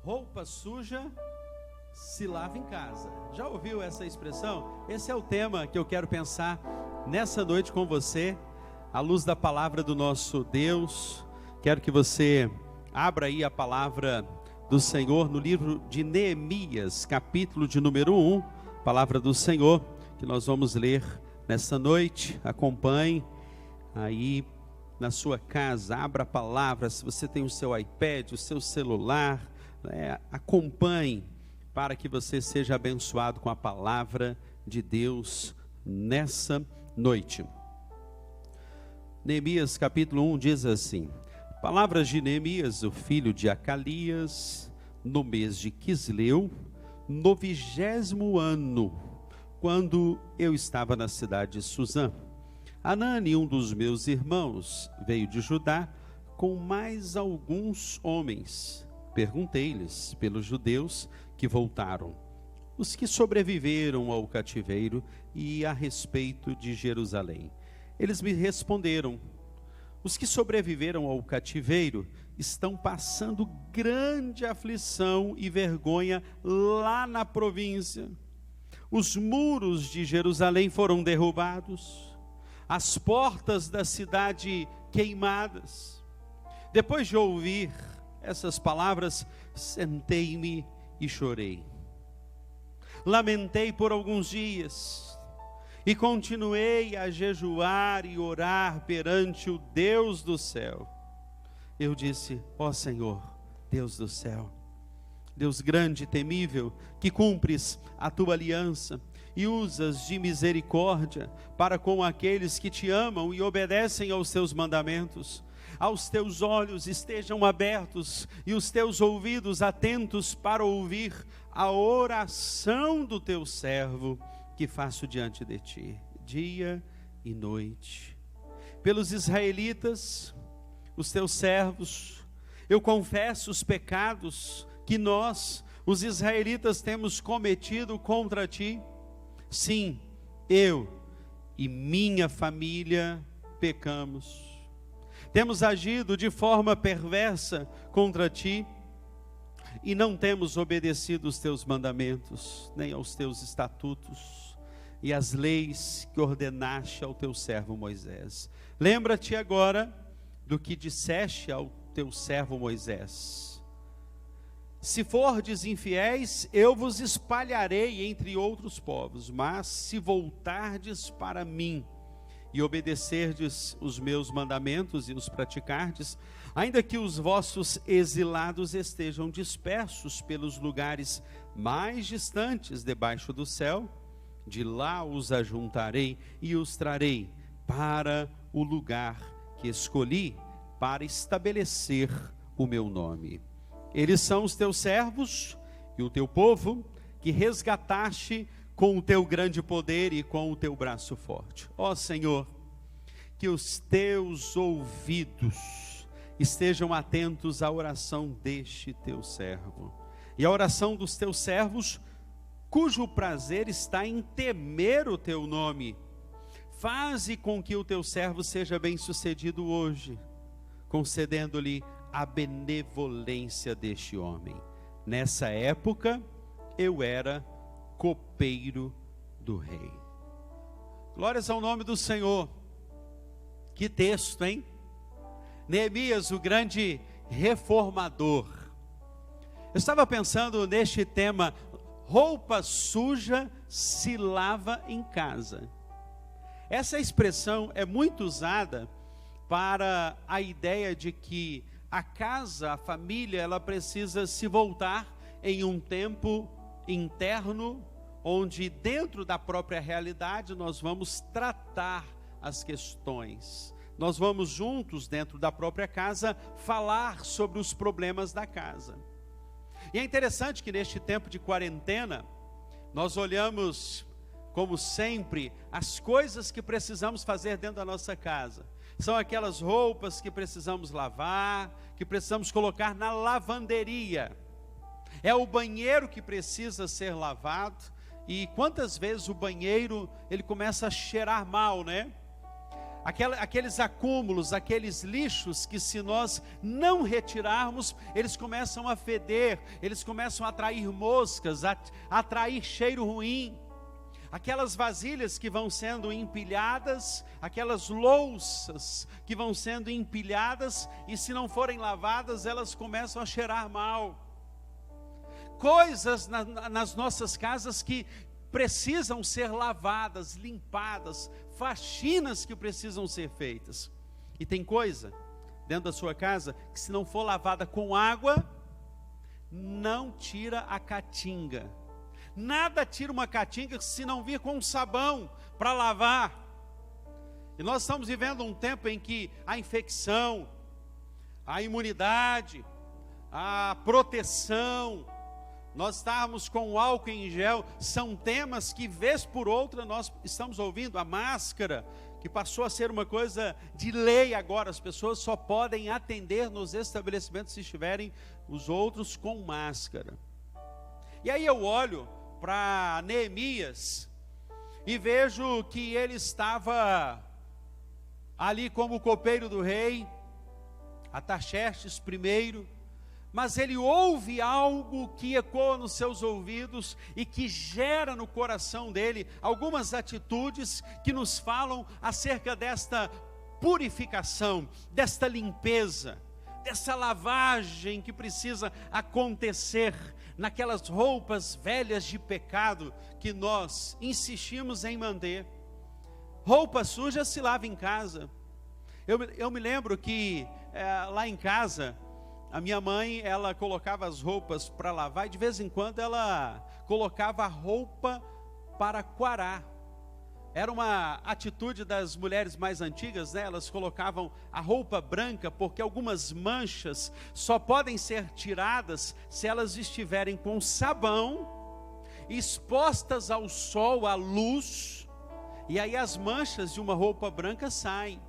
Roupa suja se lava em casa. Já ouviu essa expressão? Esse é o tema que eu quero pensar nessa noite com você, à luz da palavra do nosso Deus. Quero que você abra aí a palavra do Senhor no livro de Neemias, capítulo de número 1, palavra do Senhor, que nós vamos ler nessa noite. Acompanhe aí na sua casa, abra a palavra. Se você tem o seu iPad, o seu celular, acompanhe para que você seja abençoado com a palavra de Deus nessa noite. Neemias capítulo 1 diz assim: palavras de Neemias, o filho de Acalias, no mês de Quisleu, no 20º ano, quando eu estava na cidade de Suzã. Anani, um dos meus irmãos, veio de Judá com mais alguns homens. Perguntei-lhes pelos judeus que voltaram, os que sobreviveram ao cativeiro, e a respeito de Jerusalém. Eles me responderam: os que sobreviveram ao cativeiro estão passando grande aflição e vergonha lá na província. Os muros de Jerusalém foram derrubados, as portas da cidade queimadas. Depois de ouvir essas palavras, sentei-me e chorei. Lamentei por alguns dias e continuei a jejuar e orar perante o Deus do céu. Eu disse: ó Senhor, Deus do céu, Deus grande e temível, que cumpres a tua aliança e usas de misericórdia para com aqueles que te amam e obedecem aos teus mandamentos. Aos teus olhos estejam abertos e os teus ouvidos atentos para ouvir a oração do teu servo que faço diante de ti, dia e noite. Pelos israelitas, os teus servos, eu confesso os pecados que nós, os israelitas, temos cometido contra ti. Sim, eu e minha família pecamos. Temos agido de forma perversa contra ti e não temos obedecido os teus mandamentos, nem aos teus estatutos e às leis que ordenaste ao teu servo Moisés. Lembra-te agora do que disseste ao teu servo Moisés: se fordes infiéis, eu vos espalharei entre outros povos, mas se voltardes para mim e obedecerdes os meus mandamentos e os praticardes, ainda que os vossos exilados estejam dispersos pelos lugares mais distantes debaixo do céu, de lá os ajuntarei e os trarei para o lugar que escolhi para estabelecer o meu nome. Eles são os teus servos e o teu povo, que resgataste com o teu grande poder e com o teu braço forte. Ó Senhor, que os teus ouvidos estejam atentos à oração deste teu servo e à oração dos teus servos, cujo prazer está em temer o teu nome. Faze com que o teu servo seja bem-sucedido hoje, concedendo-lhe a benevolência deste homem. Nessa época, eu era copeiro do rei. Glórias ao nome do Senhor. Que texto, hein? Neemias, o grande reformador. Eu estava pensando neste tema: roupa suja se lava em casa. Essa expressão é muito usada para a ideia de que a casa, a família, ela precisa se voltar em um tempo interno, onde dentro da própria realidade nós vamos tratar as questões. Nós vamos juntos dentro da própria casa falar sobre os problemas da casa. E é interessante que neste tempo de quarentena nós olhamos, como sempre, as coisas que precisamos fazer dentro da nossa casa. São aquelas roupas que precisamos lavar, que precisamos colocar na lavanderia. É o banheiro que precisa ser lavado. E quantas vezes o banheiro, ele começa a cheirar mal, né? aqueles acúmulos, aqueles lixos que, se nós não retirarmos, eles começam a feder, eles começam a atrair moscas, a atrair cheiro ruim. Aquelas vasilhas que vão sendo empilhadas, aquelas louças que vão sendo empilhadas, e se não forem lavadas, elas começam a cheirar mal. Coisas nas nossas casas que precisam ser lavadas, limpadas, faxinas que precisam ser feitas. E tem coisa dentro da sua casa que, se não for lavada com água, não tira a caatinga. Nada tira uma caatinga se não vir com sabão para lavar. E nós estamos vivendo um tempo em que a infecção, a imunidade, a proteção, nós estarmos com o álcool em gel, são temas que, vez por outra, nós estamos ouvindo. A máscara, que passou a ser uma coisa de lei agora, as pessoas só podem atender nos estabelecimentos se estiverem os outros com máscara. E aí eu olho para Neemias e vejo que ele estava ali como copeiro do rei, Artaxerxes primeiro, mas ele ouve algo que ecoa nos seus ouvidos e que gera no coração dele algumas atitudes que nos falam acerca desta purificação, desta limpeza, dessa lavagem que precisa acontecer naquelas roupas velhas de pecado que nós insistimos em manter. Roupa suja se lava em casa. Eu me lembro que lá em casa, a minha mãe, ela colocava as roupas para lavar, e de vez em quando ela colocava a roupa para quarar. Era uma atitude das mulheres mais antigas, né? Elas colocavam a roupa branca, porque algumas manchas só podem ser tiradas se elas estiverem com sabão, expostas ao sol, à luz, e aí as manchas de uma roupa branca saem.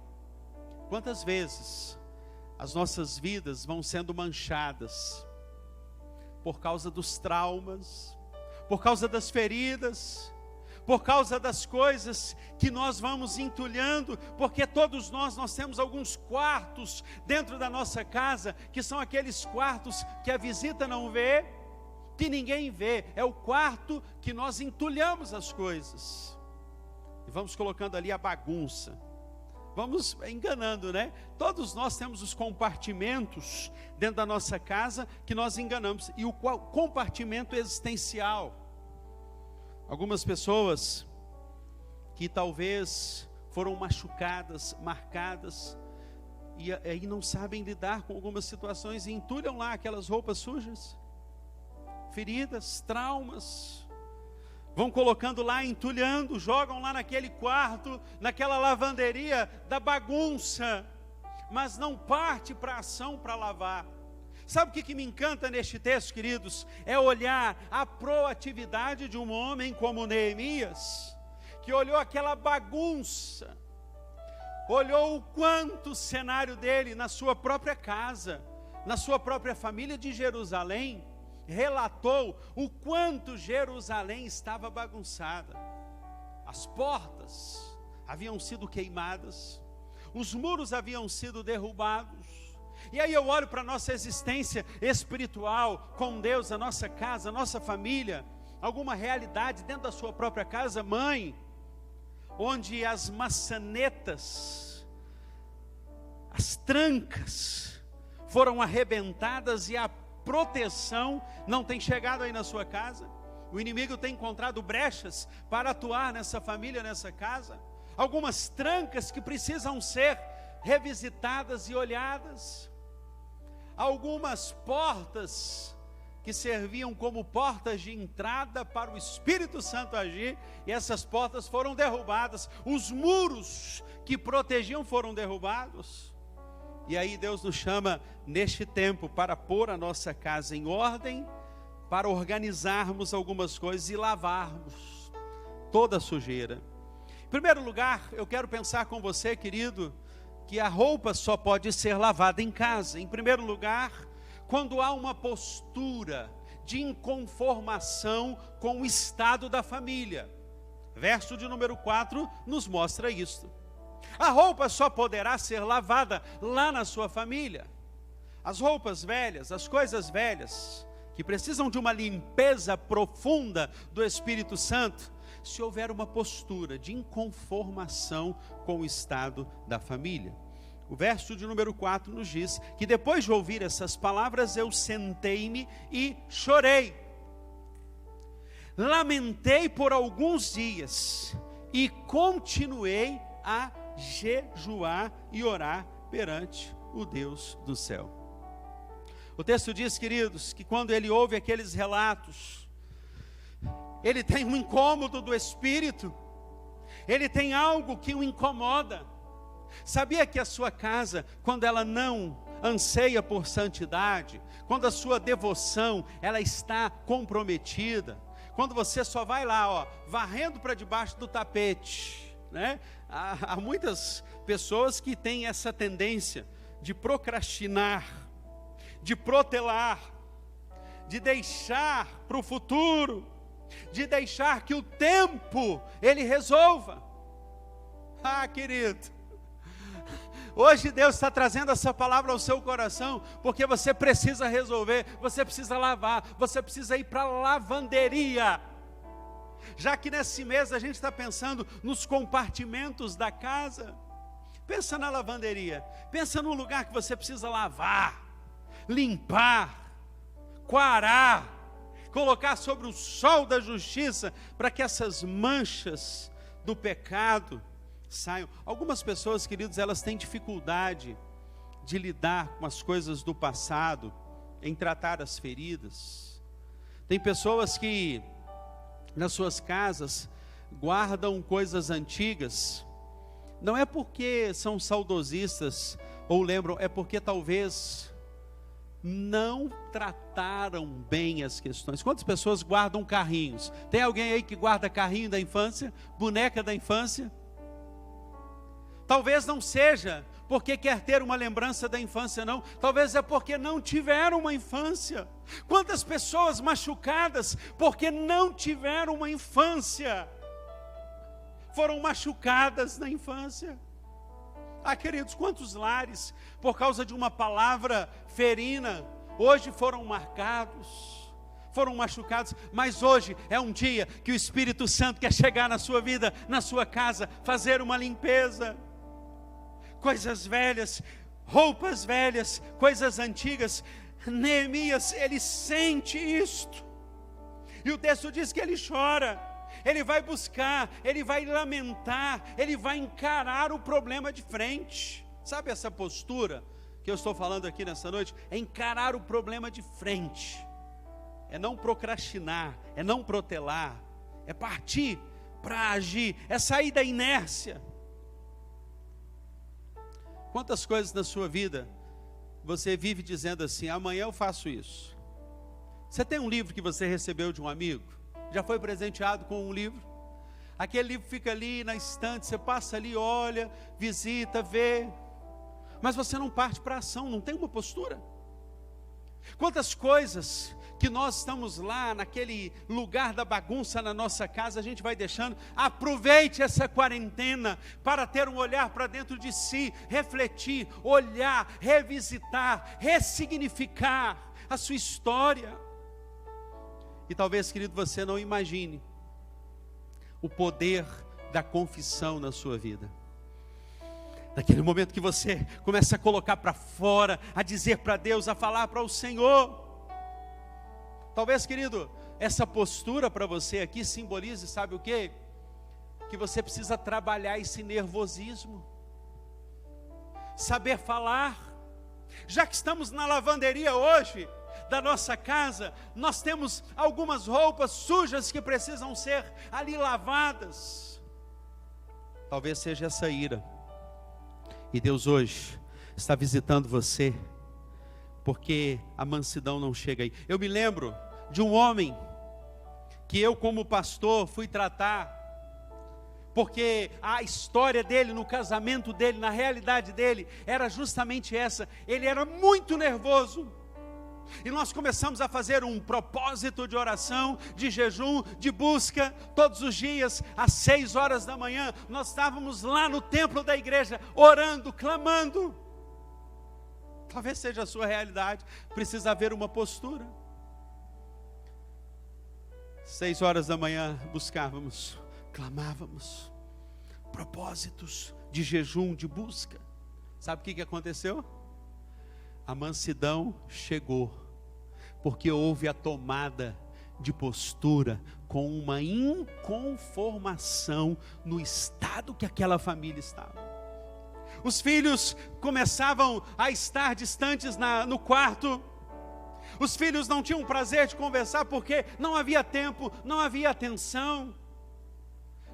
Quantas vezes as nossas vidas vão sendo manchadas por causa dos traumas, por causa das feridas, por causa das coisas que nós vamos entulhando, porque todos nós temos alguns quartos dentro da nossa casa, que são aqueles quartos que a visita não vê, que ninguém vê, é o quarto que nós entulhamos as coisas, e vamos colocando ali a bagunça, vamos enganando, né? Todos nós temos os compartimentos dentro da nossa casa que nós enganamos, e o compartimento existencial. Algumas pessoas que talvez foram machucadas, marcadas, e aí não sabem lidar com algumas situações, e entulham lá aquelas roupas sujas, feridas, traumas, vão colocando lá, entulhando, jogam lá naquele quarto, naquela lavanderia da bagunça, mas não parte para a ação para lavar. Sabe o que me encanta neste texto, queridos? É olhar a proatividade de um homem como Neemias, que olhou aquela bagunça, olhou o quanto o cenário dele na sua própria casa, na sua própria família de Jerusalém, relatou o quanto Jerusalém estava bagunçada. As portas haviam sido queimadas, os muros haviam sido derrubados. E aí eu olho para a nossa existência espiritual com Deus, a nossa casa, a nossa família, alguma realidade dentro da sua própria casa, mãe, onde as maçanetas, as trancas foram arrebentadas e a proteção não tem chegado aí na sua casa. O inimigo tem encontrado brechas para atuar nessa família, nessa casa. Algumas trancas que precisam ser revisitadas e olhadas. Algumas portas que serviam como portas de entrada para o Espírito Santo agir, e essas portas foram derrubadas. Os muros que protegiam foram derrubados. E aí Deus nos chama neste tempo para pôr a nossa casa em ordem, para organizarmos algumas coisas e lavarmos toda a sujeira. Em primeiro lugar, eu quero pensar com você, querido, que a roupa só pode ser lavada em casa. Em primeiro lugar, quando há uma postura de inconformação com o estado da família. Verso de número 4 nos mostra isto. A roupa só poderá ser lavada lá na sua família. As roupas velhas, as coisas velhas, que precisam de uma limpeza profunda do Espírito Santo, se houver uma postura de inconformação com o estado da família. O verso de número 4 nos diz que depois de ouvir essas palavras, eu sentei-me e chorei. Lamentei por alguns dias e continuei a jejuar e orar perante o Deus do céu. O texto diz, queridos, que quando ele ouve aqueles relatos, ele tem um incômodo do espírito, ele tem algo que o incomoda. Sabia que a sua casa, quando ela não anseia por santidade, quando a sua devoção ela está comprometida, quando você só vai lá, varrendo para debaixo do tapete, né? Há muitas pessoas que têm essa tendência de procrastinar, de protelar, de deixar para o futuro, de deixar que o tempo ele resolva. Querido, hoje Deus está trazendo essa palavra ao seu coração, porque você precisa resolver, você precisa lavar, você precisa ir para a lavanderia. Já que nesse mês a gente está pensando nos compartimentos da casa, pensa na lavanderia, pensa num lugar que você precisa lavar, limpar, quarar, colocar sobre o sol da justiça, para que essas manchas do pecado saiam. Algumas pessoas, queridos, elas têm dificuldade de lidar com as coisas do passado, em tratar as feridas. Tem pessoas que nas suas casas guardam coisas antigas, não é porque são saudosistas ou lembram, é porque talvez não trataram bem as questões. Quantas pessoas guardam carrinhos? Tem alguém aí que guarda carrinho da infância, boneca da infância? Talvez não seja porque quer ter uma lembrança da infância, não. Talvez é porque não tiveram uma infância. Quantas pessoas machucadas porque não tiveram uma infância, foram machucadas na infância. Queridos, quantos lares, por causa de uma palavra ferina, hoje foram marcados, foram machucados. Mas hoje é um dia que o Espírito Santo quer chegar na sua vida, na sua casa, fazer uma limpeza. Coisas velhas, roupas velhas, coisas antigas. Neemias, ele sente isto, e o texto diz que ele chora. Ele vai buscar, ele vai lamentar, ele vai encarar o problema de frente. Sabe essa postura que eu estou falando aqui nessa noite? É encarar o problema de frente, é não procrastinar, é não protelar, é partir para agir, é sair da inércia. Quantas coisas na sua vida você vive dizendo assim: amanhã eu faço isso? Você tem um livro que você recebeu de um amigo? Já foi presenteado com um livro? Aquele livro fica ali na estante, você passa ali, olha, visita, vê, mas você não parte para a ação, não tem uma postura. Quantas coisas que nós estamos lá naquele lugar da bagunça na nossa casa, a gente vai deixando. Aproveite essa quarentena para ter um olhar para dentro de si, refletir, olhar, revisitar, ressignificar a sua história. E talvez, querido, você não imagine o poder da confissão na sua vida. Naquele momento que você começa a colocar para fora, a dizer para Deus, a falar para o Senhor. Talvez, querido, essa postura para você aqui simbolize, sabe o quê? Que você precisa trabalhar esse nervosismo, saber falar. Já que estamos na lavanderia hoje da nossa casa, nós temos algumas roupas sujas que precisam ser ali lavadas. Talvez seja essa ira, e Deus hoje está visitando você, porque a mansidão não chega aí. Eu me lembro de um homem que eu, como pastor, fui tratar, porque a história dele, no casamento dele, na realidade dele, era justamente essa. Ele era muito nervoso, E nós começamos a fazer um propósito de oração, de jejum, de busca, todos os dias, às 6 horas da manhã, nós estávamos lá no templo da igreja, orando, clamando. Talvez seja a sua realidade, precisa haver uma postura. 6 horas da manhã, buscávamos, clamávamos, propósitos de jejum, de busca. Sabe o que aconteceu? A mansidão chegou, porque houve a tomada de postura com uma inconformação no estado que aquela família estava. Os filhos começavam a estar distantes no quarto. Os filhos não tinham prazer de conversar porque não havia tempo, não havia atenção.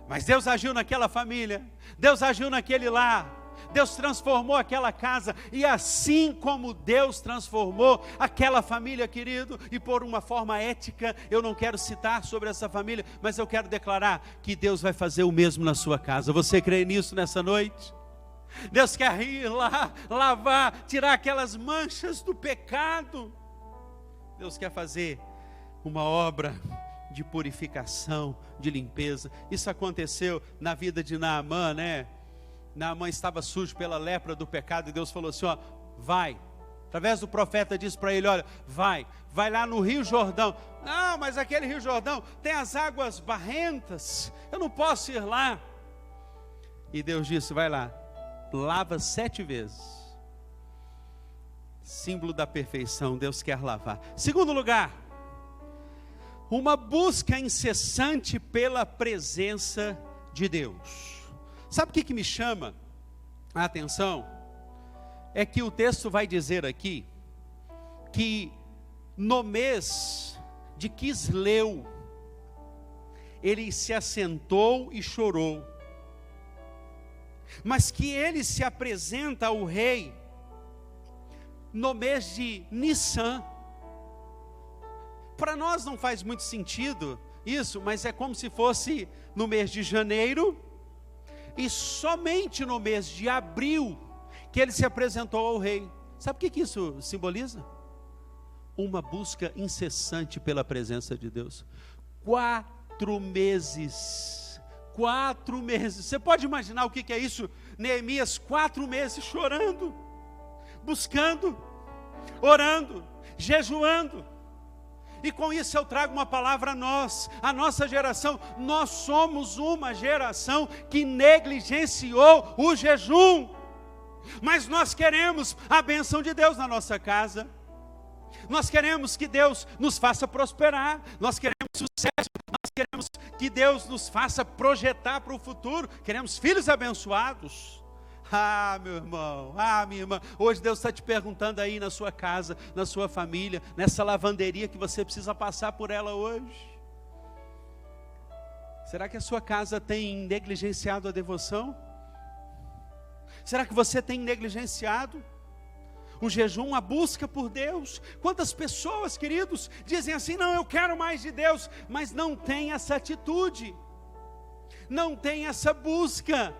Mas Deus agiu naquela família, Deus agiu naquele lar. Deus transformou aquela casa, e assim como Deus transformou aquela família, querido, e por uma forma ética, eu não quero citar sobre essa família, mas eu quero declarar que Deus vai fazer o mesmo na sua casa. Você crê nisso nessa noite? Deus quer ir lá, lavar, tirar aquelas manchas do pecado. Deus quer fazer uma obra de purificação, de limpeza. Isso aconteceu na vida de Naamã, né? Naamã estava sujo pela lepra do pecado, e Deus falou assim, ó, vai. Através do profeta disse para ele, olha, vai lá no Rio Jordão. Não, mas aquele Rio Jordão tem as águas barrentas, eu não posso ir lá. E Deus disse, vai lá, lava 7 vezes. Símbolo da perfeição, Deus quer lavar. Segundo lugar, uma busca incessante pela presença de Deus. Sabe o que me chama a atenção? É que o texto vai dizer aqui, que no mês de Quisleu, ele se assentou e chorou, mas que ele se apresenta ao rei no mês de Nissan. Para nós não faz muito sentido isso, mas é como se fosse no mês de janeiro, e somente no mês de abril, que ele se apresentou ao rei. Sabe o que isso simboliza? Uma busca incessante pela presença de Deus. 4 meses. 4 meses. Você pode imaginar o que é isso? Neemias, 4 meses chorando, buscando, orando, jejuando. E com isso eu trago uma palavra a nós, a nossa geração. Nós somos uma geração que negligenciou o jejum. Mas nós queremos a bênção de Deus na nossa casa. Nós queremos que Deus nos faça prosperar. Nós queremos sucesso. Nós queremos que Deus nos faça projetar para o futuro. Queremos filhos abençoados. Ah, meu irmão, minha irmã, hoje Deus está te perguntando aí na sua casa, na sua família, nessa lavanderia que você precisa passar por ela hoje. Será que a sua casa tem negligenciado a devoção? Será que você tem negligenciado o jejum, a busca por Deus? Quantas pessoas, queridos, dizem assim, não, eu quero mais de Deus, mas não tem essa atitude, não tem essa busca.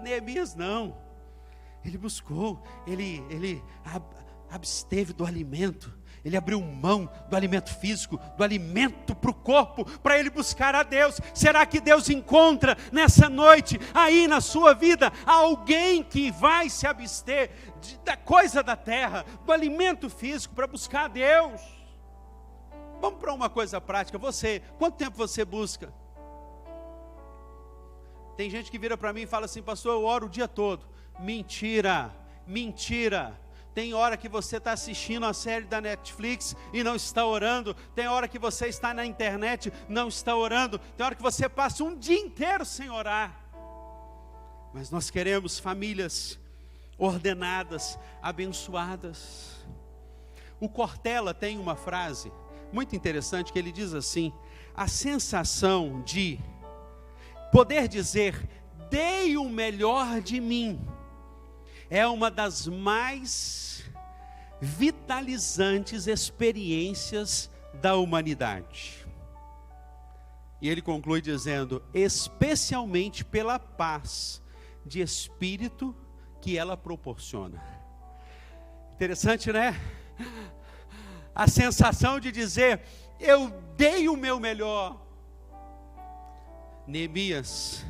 Neemias não, ele buscou, ele absteve do alimento, ele abriu mão do alimento físico, do alimento para o corpo, para ele buscar a Deus. Será que Deus encontra nessa noite, aí na sua vida, alguém que vai se abster da coisa da terra, do alimento físico, para buscar a Deus? Vamos para uma coisa prática. Quanto tempo você busca? Tem gente que vira para mim e fala assim, pastor, eu oro o dia todo. Mentira, mentira. Tem hora que você está assistindo a série da Netflix e não está orando. Tem hora que você está na internet, não está orando. Tem hora que você passa um dia inteiro sem orar. Mas nós queremos famílias ordenadas, abençoadas. O Cortella tem uma frase muito interessante que ele diz assim, a sensação de poder dizer, dei o melhor de mim, é uma das mais vitalizantes experiências da humanidade. E ele conclui dizendo, especialmente pela paz de espírito que ela proporciona. Interessante, né? A sensação de dizer, eu dei o meu melhor. Neemias,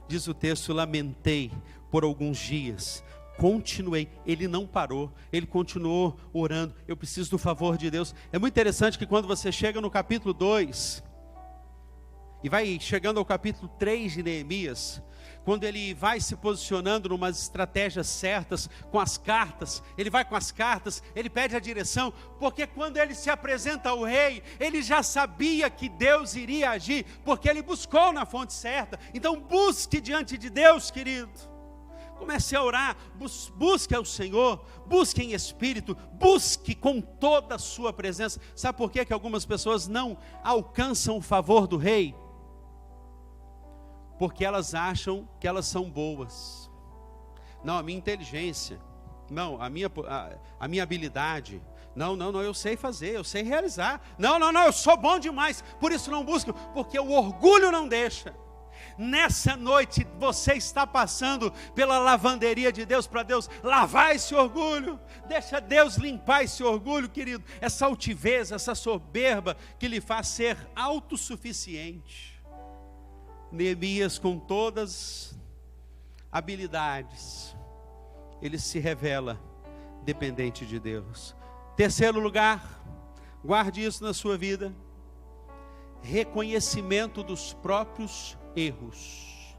diz o texto, lamentei por alguns dias, continuei, ele não parou, ele continuou orando, eu preciso do favor de Deus. É muito interessante que quando você chega no capítulo 2, e vai chegando ao capítulo 3 de Neemias, quando ele vai se posicionando numas estratégias certas, com as cartas, ele vai com as cartas, ele pede a direção, porque quando ele se apresenta ao rei, ele já sabia que Deus iria agir, porque ele buscou na fonte certa. Então busque diante de Deus, querido, comece a orar, busque ao Senhor, busque em espírito, busque com toda a sua presença. Sabe por que algumas pessoas não alcançam o favor do rei? Porque elas acham que elas são boas. Não, a minha inteligência, não, a minha habilidade, não, eu sei fazer, eu sei realizar, não, eu sou bom demais, por isso não busco, porque o orgulho não deixa. Nessa noite você está passando pela lavanderia de Deus, para Deus lavar esse orgulho, deixa Deus limpar esse orgulho, querido, essa altivez, essa soberba que lhe faz ser autossuficiente. Neemias, com todas habilidades, ele se revela dependente de Deus. Terceiro lugar, guarde isso na sua vida: reconhecimento dos próprios erros.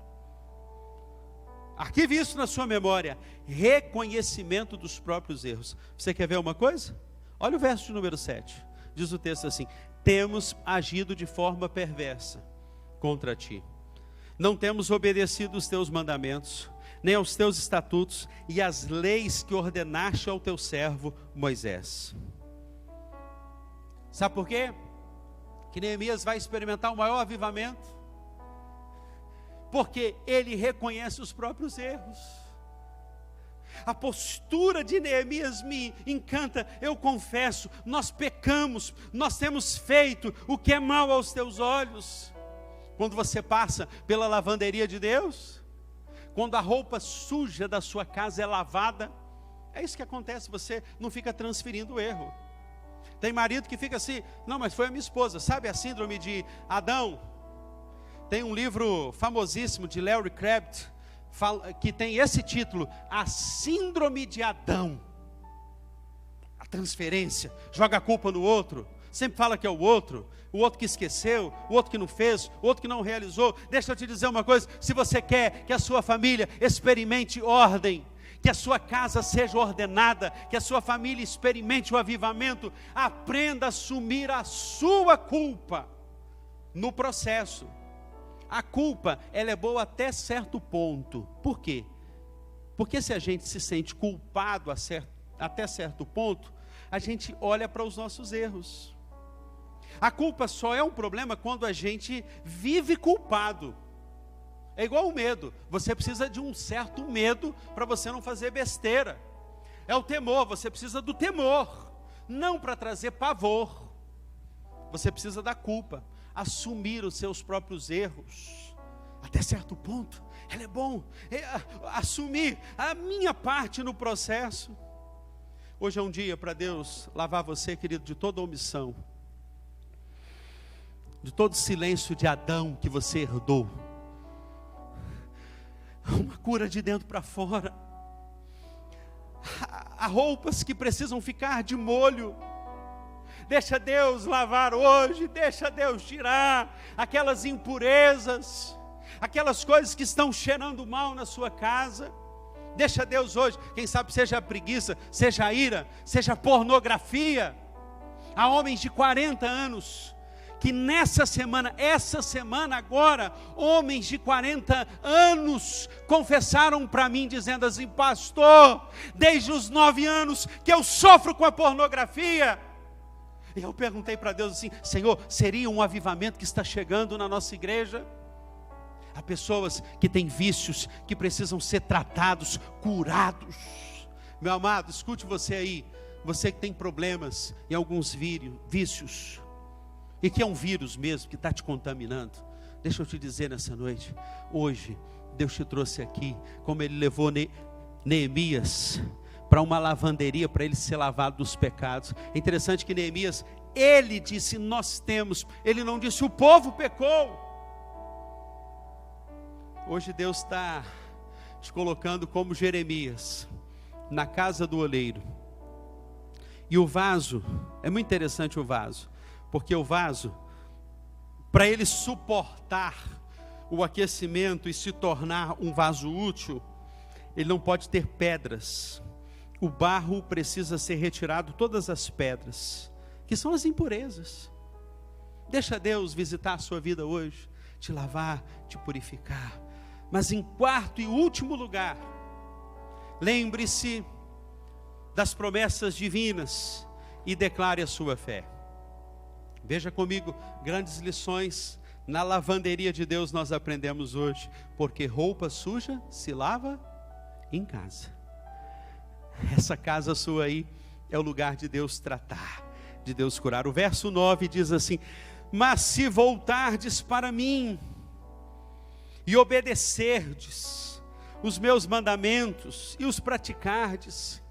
Arquive isso na sua memória: reconhecimento dos próprios erros. Você quer ver uma coisa? Olha o verso de número 7, diz o texto assim: temos agido de forma perversa contra ti, não temos obedecido os teus mandamentos, nem aos teus estatutos e às leis que ordenaste ao teu servo Moisés. Sabe por quê? Que Neemias vai experimentar o maior avivamento? Porque ele reconhece os próprios erros. A postura de Neemias me encanta. Eu confesso, nós pecamos, nós temos feito o que é mal aos teus olhos. Quando você passa pela lavanderia de Deus, quando a roupa suja da sua casa é lavada, é isso que acontece, você não fica transferindo o erro. Tem marido que fica assim, não, mas foi a minha esposa, sabe a síndrome de Adão? Tem um livro famosíssimo de Larry Crabb, que tem esse título, A Síndrome de Adão. A transferência, joga a culpa no outro, sempre fala que é o outro que esqueceu, o outro que não fez, o outro que não realizou. Deixa eu te dizer uma coisa: se você quer que a sua família experimente ordem, que a sua casa seja ordenada, que a sua família experimente o avivamento, aprenda a assumir a sua culpa no processo. A culpa, ela é boa até certo ponto. Por quê? Porque se a gente se sente culpado até certo ponto, a gente olha para os nossos erros. A culpa só é um problema quando a gente vive culpado. É igual o medo. Você precisa de um certo medo para você não fazer besteira. É o temor, você precisa do temor, não para trazer pavor. Você precisa da culpa, assumir os seus próprios erros. Até certo ponto, ela é bom, assumir a minha parte no processo. Hoje é um dia para Deus lavar você, querido, de toda omissão, de todo silêncio de Adão que você herdou. Uma cura de dentro para fora. Há roupas que precisam ficar de molho. Deixa Deus lavar hoje, deixa Deus tirar aquelas impurezas, aquelas coisas que estão cheirando mal na sua casa. Deixa Deus hoje, quem sabe seja a preguiça, seja a ira, seja a pornografia. Há homens de 40 anos que essa semana agora, homens de 40 anos confessaram para mim, dizendo assim: pastor, desde os 9 anos que eu sofro com a pornografia. E eu perguntei para Deus assim: Senhor, seria um avivamento que está chegando na nossa igreja? Há pessoas que têm vícios, que precisam ser tratados, curados. Meu amado, escute você aí, você que tem problemas em alguns vícios, e que é um vírus mesmo que está te contaminando. Deixa eu te dizer nessa noite, hoje Deus te trouxe aqui, como Ele levou Neemias para uma lavanderia, para ele ser lavado dos pecados. É interessante que Neemias, ele disse, nós temos, ele não disse, o povo pecou. Hoje Deus está te colocando como Jeremias, na casa do oleiro. E o vaso, é muito interessante o vaso, porque o vaso, para ele suportar o aquecimento e se tornar um vaso útil, ele não pode ter pedras. O barro precisa ser retirado, todas as pedras, que são as impurezas. Deixa Deus visitar a sua vida hoje, te lavar, te purificar. Mas em quarto e último lugar, lembre-se das promessas divinas e declare a sua fé. Veja comigo, grandes lições na lavanderia de Deus nós aprendemos hoje. Porque roupa suja se lava em casa. Essa casa sua aí é o lugar de Deus tratar, de Deus curar. O verso 9 diz assim: mas se voltardes para mim e obedecerdes os meus mandamentos e os praticardes,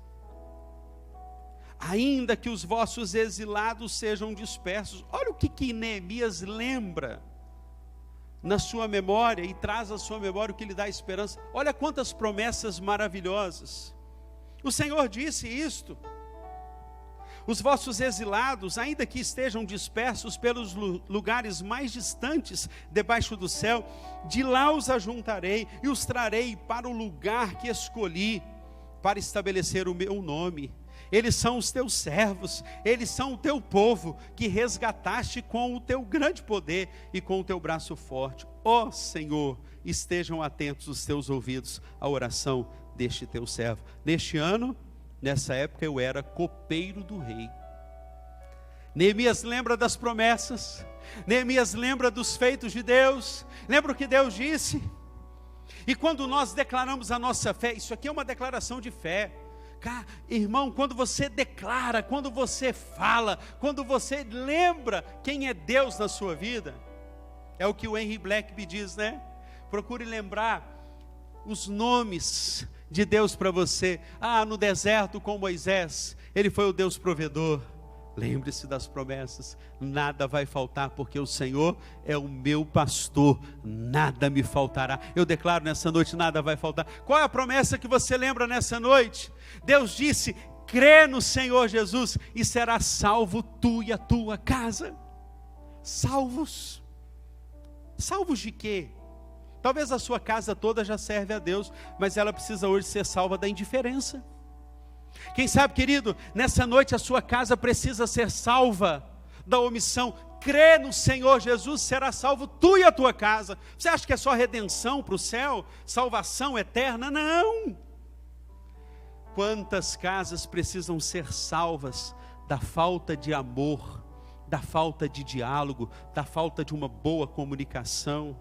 ainda que os vossos exilados sejam dispersos. Olha o que Neemias lembra na sua memória e traz à sua memória o que lhe dá esperança. Olha quantas promessas maravilhosas. O Senhor disse isto: os vossos exilados, ainda que estejam dispersos pelos lugares mais distantes debaixo do céu, de lá os ajuntarei e os trarei para o lugar que escolhi para estabelecer o meu nome. Eles são os teus servos, eles são o teu povo, que resgataste com o teu grande poder e com o teu braço forte. Ó Senhor, estejam atentos os teus ouvidos à oração deste teu servo. Neste ano, nessa época, eu era copeiro do rei. Neemias lembra das promessas, Neemias lembra dos feitos de Deus, lembra o que Deus disse. E quando nós declaramos a nossa fé, isso aqui é uma declaração de fé. Irmão, quando você declara, quando você fala, quando você lembra quem é Deus na sua vida, é o que o Henry Blackaby diz, né? Procure lembrar os nomes de Deus para você. No deserto com Moisés, ele foi o Deus provedor. Lembre-se das promessas, nada vai faltar, porque o Senhor é o meu pastor, nada me faltará. Eu declaro nessa noite, nada vai faltar. Qual é a promessa que você lembra nessa noite? Deus disse: crê no Senhor Jesus e serás salvo tu e a tua casa. Salvos. Salvos de quê? Talvez a sua casa toda já serve a Deus, mas ela precisa hoje ser salva da indiferença. Quem sabe, querido, nessa noite a sua casa precisa ser salva da omissão. Crê no Senhor Jesus, será salvo tu e a tua casa. Você acha que é só redenção para o céu? Salvação eterna? Não! Quantas casas precisam ser salvas da falta de amor, da falta de diálogo, da falta de uma boa comunicação,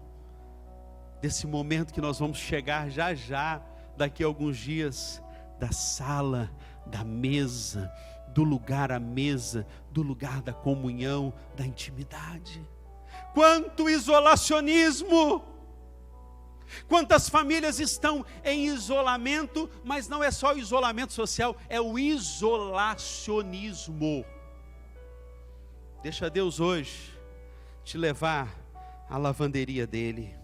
desse momento que nós vamos chegar já, daqui a alguns dias, da sala, da mesa, do lugar à mesa, do lugar da comunhão, da intimidade. Quanto isolacionismo! Quantas famílias estão em isolamento, mas não é só o isolamento social, é o isolacionismo. Deixa Deus hoje te levar à lavanderia dele.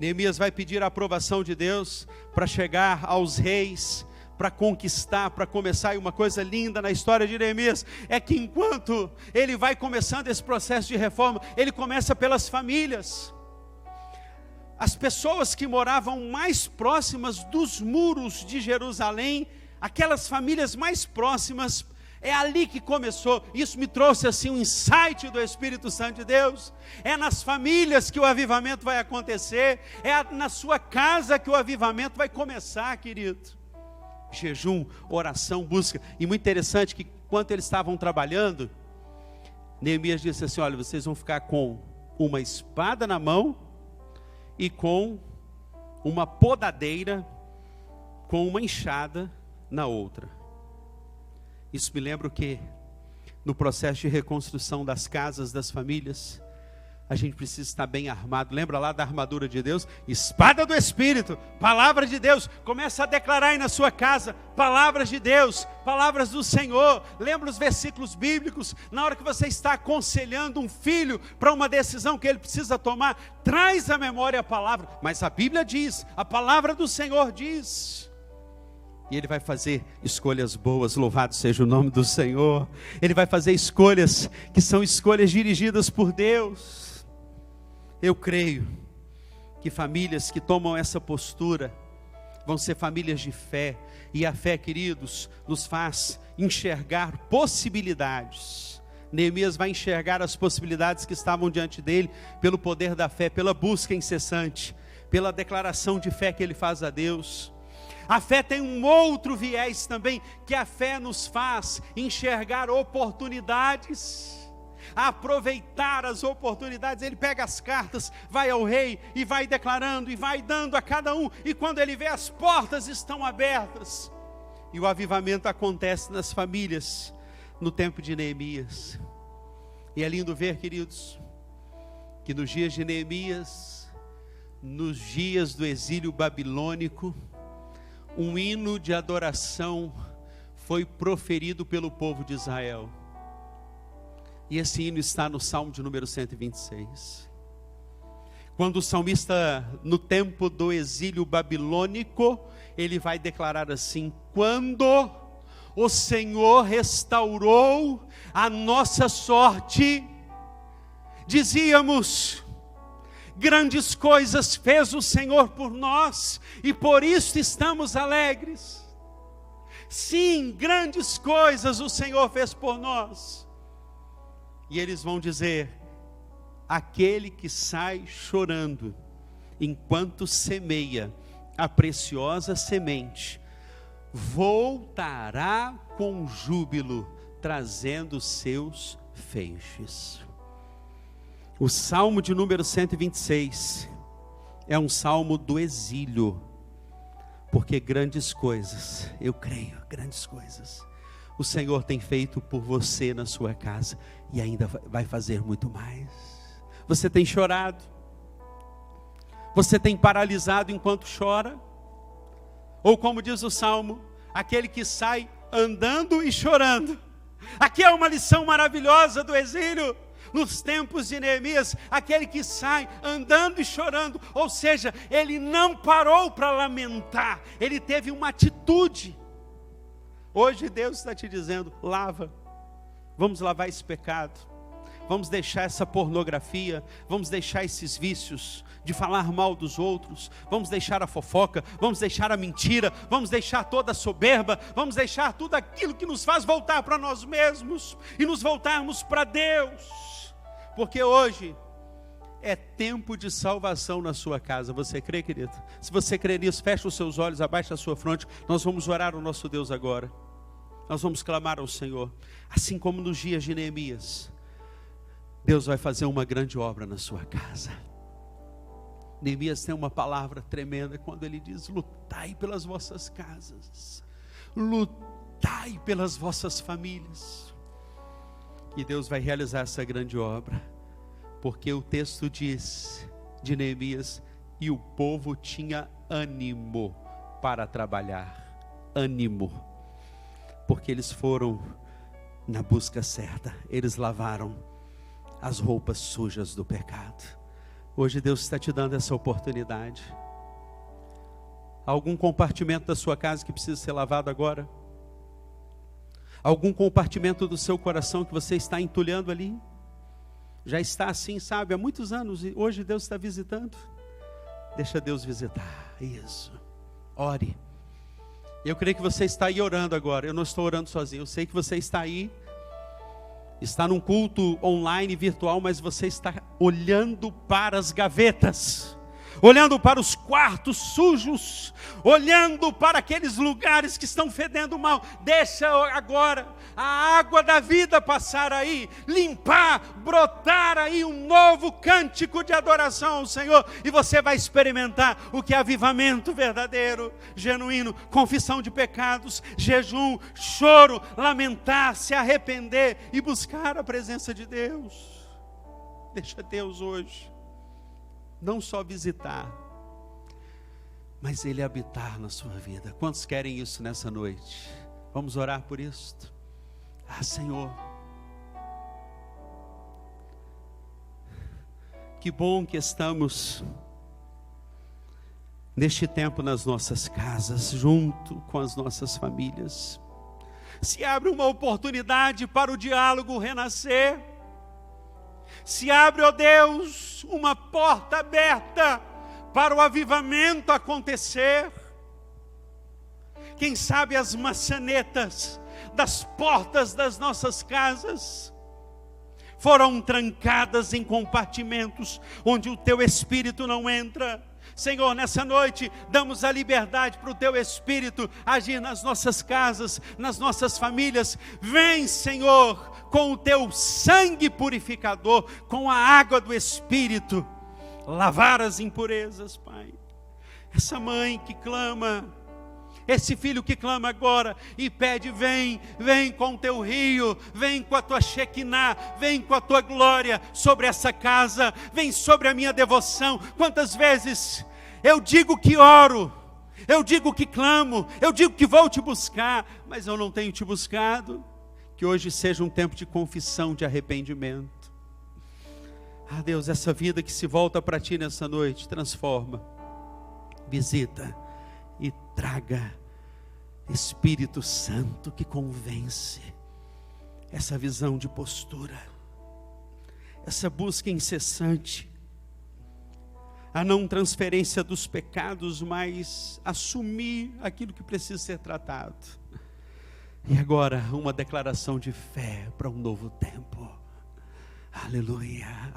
Neemias vai pedir a aprovação de Deus para chegar aos reis, para conquistar, para começar. E uma coisa linda na história de Neemias é que enquanto ele vai começando esse processo de reforma, ele começa pelas famílias. As pessoas que moravam mais próximas dos muros de Jerusalém, aquelas famílias mais próximas, é ali que começou. Isso me trouxe assim um insight do Espírito Santo de Deus. É nas famílias que o avivamento vai acontecer, é na sua casa que o avivamento vai começar, querido. Jejum, oração, busca. E muito interessante que enquanto eles estavam trabalhando, Neemias disse assim: olha, vocês vão ficar com uma espada na mão e com uma podadeira, com uma enxada na outra. Isso me lembra o que? No processo de reconstrução das casas, das famílias, a gente precisa estar bem armado. Lembra lá da armadura de Deus? Espada do Espírito, palavra de Deus. Começa a declarar aí na sua casa, palavras de Deus, palavras do Senhor. Lembra os versículos bíblicos? Na hora que você está aconselhando um filho para uma decisão que ele precisa tomar, traz à memória a palavra. Mas a Bíblia diz, a palavra do Senhor diz. E ele vai fazer escolhas boas, louvado seja o nome do Senhor. Ele vai fazer escolhas que são escolhas dirigidas por Deus. Eu creio que famílias que tomam essa postura vão ser famílias de fé. E a fé, queridos, nos faz enxergar possibilidades. Neemias vai enxergar as possibilidades que estavam diante dele pelo poder da fé, pela busca incessante, pela declaração de fé que ele faz a Deus. A fé tem um outro viés também, que a fé nos faz enxergar oportunidades, aproveitar as oportunidades. Ele pega as cartas, vai ao rei e vai declarando e vai dando a cada um, e quando ele vê as portas estão abertas, e o avivamento acontece nas famílias, no tempo de Neemias. E é lindo ver, queridos, que nos dias de Neemias, nos dias do exílio babilônico, um hino de adoração foi proferido pelo povo de Israel. E esse hino está no Salmo de número 126. Quando o salmista, no tempo do exílio babilônico, ele vai declarar assim: quando o Senhor restaurou a nossa sorte, dizíamos: grandes coisas fez o Senhor por nós, e por isso estamos alegres. Sim, grandes coisas o Senhor fez por nós. E eles vão dizer: aquele que sai chorando, enquanto semeia a preciosa semente, voltará com júbilo, trazendo seus feixes. O Salmo de número 126 é um salmo do exílio, porque grandes coisas, eu creio, grandes coisas, o Senhor tem feito por você na sua casa, e ainda vai fazer muito mais. Você tem chorado, você tem paralisado enquanto chora, ou como diz o Salmo, aquele que sai andando e chorando. Aqui é uma lição maravilhosa do exílio. Nos tempos de Neemias, aquele que sai andando e chorando, ou seja, ele não parou para lamentar, ele teve uma atitude. Hoje Deus está te dizendo: lava, vamos lavar esse pecado, vamos deixar essa pornografia, vamos deixar esses vícios de falar mal dos outros, vamos deixar a fofoca, vamos deixar a mentira, vamos deixar toda a soberba, vamos deixar tudo aquilo que nos faz voltar para nós mesmos e nos voltarmos para Deus. Porque hoje é tempo de salvação na sua casa. Você crê, querido? Se você crê nisso, fecha os seus olhos, abaixa a sua fronte. Nós vamos orar ao nosso Deus agora. Nós vamos clamar ao Senhor. Assim como nos dias de Neemias, Deus vai fazer uma grande obra na sua casa. Neemias tem uma palavra tremenda quando ele diz: lutai pelas vossas casas, lutai pelas vossas famílias. E Deus vai realizar essa grande obra, porque o texto diz de Neemias: e o povo tinha ânimo para trabalhar. Ânimo, porque eles foram na busca certa, eles lavaram as roupas sujas do pecado. Hoje Deus está te dando essa oportunidade. Algum compartimento da sua casa que precisa ser lavado agora? Algum compartimento do seu coração que você está entulhando ali? Já está assim, sabe, há muitos anos, e hoje Deus está visitando. Deixa Deus visitar, isso. Ore. Eu creio que você está aí orando agora. Eu não estou orando sozinho, eu sei que você está aí, está num culto online, virtual, mas você está olhando para as gavetas, olhando para os quartos sujos, olhando para aqueles lugares que estão fedendo mal. Deixa agora a água da vida passar aí, limpar, brotar aí um novo cântico de adoração ao Senhor, e você vai experimentar o que é avivamento verdadeiro, genuíno, confissão de pecados, jejum, choro, lamentar, se arrepender e buscar a presença de Deus. Deixa Deus hoje não só visitar, mas Ele habitar na sua vida. Quantos querem isso nessa noite? Vamos orar por isso? Senhor, que bom que estamos neste tempo nas nossas casas, junto com as nossas famílias. Se abre uma oportunidade para o diálogo renascer. Se abre, ó Deus, uma porta aberta para o avivamento acontecer. Quem sabe as maçanetas das portas das nossas casas foram trancadas em compartimentos onde o Teu Espírito não entra. Senhor, nessa noite, damos a liberdade para o Teu Espírito agir nas nossas casas, nas nossas famílias. Vem, Senhor, com o Teu sangue purificador, com a água do Espírito, lavar as impurezas, Pai. Essa mãe que clama, esse filho que clama agora e pede, vem com o Teu rio, vem com a Tua Shekinah, vem com a Tua glória sobre essa casa, vem sobre a minha devoção. Quantas vezes eu digo que oro, eu digo que clamo, eu digo que vou Te buscar, mas eu não tenho Te buscado. Que hoje seja um tempo de confissão, de arrependimento. Deus, essa vida que se volta para Ti nessa noite, transforma, visita e traga Espírito Santo que convence, essa visão de postura, essa busca incessante, a não transferência dos pecados, mas assumir aquilo que precisa ser tratado. E agora uma declaração de fé para um novo tempo. Aleluia.